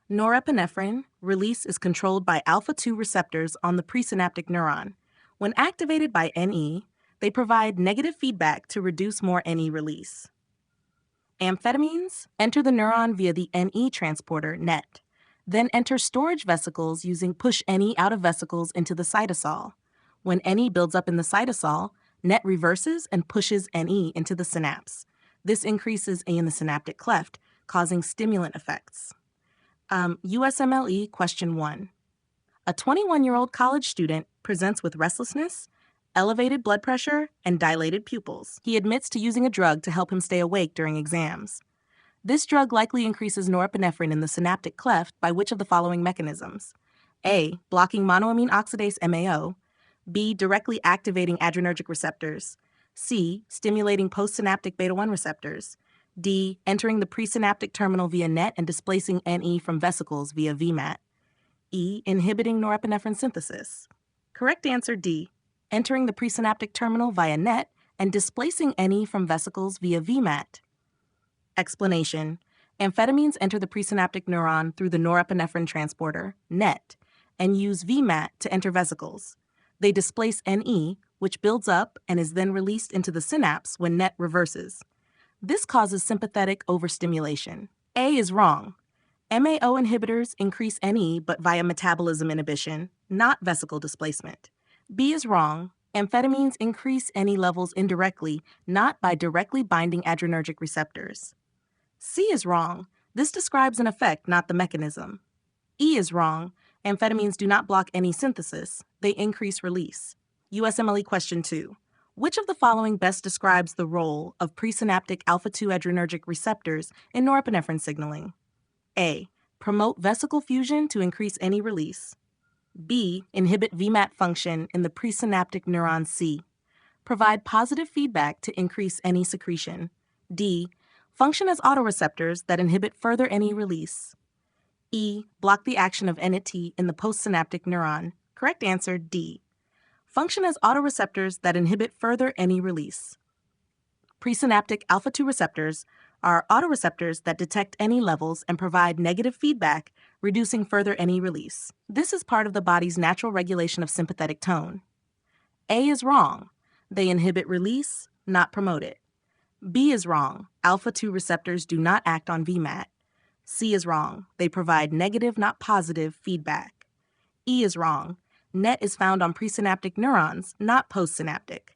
Norepinephrine release is controlled by alpha-2 receptors on the presynaptic neuron. When activated by NE, they provide negative feedback to reduce more NE release. Amphetamines enter the neuron via the NE transporter, NET, then enter storage vesicles using push NE out of vesicles into the cytosol. When NE builds up in the cytosol, NET reverses and pushes NE into the synapse. This increases A in the synaptic cleft, causing stimulant effects. USMLE question 1. A 21-year-old college student presents with restlessness, elevated blood pressure, and dilated pupils. He admits to using a drug to help him stay awake during exams. This drug likely increases norepinephrine in the synaptic cleft by which of the following mechanisms? A. Blocking monoamine oxidase MAO. B. Directly activating adrenergic receptors. C. Stimulating postsynaptic beta-1 receptors. D. Entering the presynaptic terminal via NET and displacing NE from vesicles via VMAT. E. Inhibiting norepinephrine synthesis. Correct answer D. Entering the presynaptic terminal via NET and displacing NE from vesicles via VMAT. Explanation. Amphetamines enter the presynaptic neuron through the norepinephrine transporter, NET, and use VMAT to enter vesicles. They displace NE, which builds up and is then released into the synapse when NET reverses. This causes sympathetic overstimulation. A is wrong. MAO inhibitors increase NE but via metabolism inhibition, not vesicle displacement. B is wrong. Amphetamines increase NE levels indirectly, not by directly binding adrenergic receptors. C is wrong. This describes an effect, not the mechanism. E is wrong. Amphetamines do not block NE synthesis. They increase release. USMLE question 2. Which of the following best describes the role of presynaptic alpha-2 adrenergic receptors in norepinephrine signaling? A. Promote vesicle fusion to increase NE release. B. Inhibit VMAT function in the presynaptic neuron C. Provide positive feedback to increase NE secretion. D. Function as autoreceptors that inhibit further NE release. E. Block the action of NET in the postsynaptic neuron. Correct answer D. Function as autoreceptors that inhibit further NE release. Presynaptic alpha-2 receptors are autoreceptors that detect NE levels and provide negative feedback, reducing further NE release. This is part of the body's natural regulation of sympathetic tone. A is wrong. They inhibit release, not promote it. B is wrong. Alpha-2 receptors do not act on VMAT. C is wrong. They provide negative, not positive, feedback. E is wrong. NET is found on presynaptic neurons, not postsynaptic.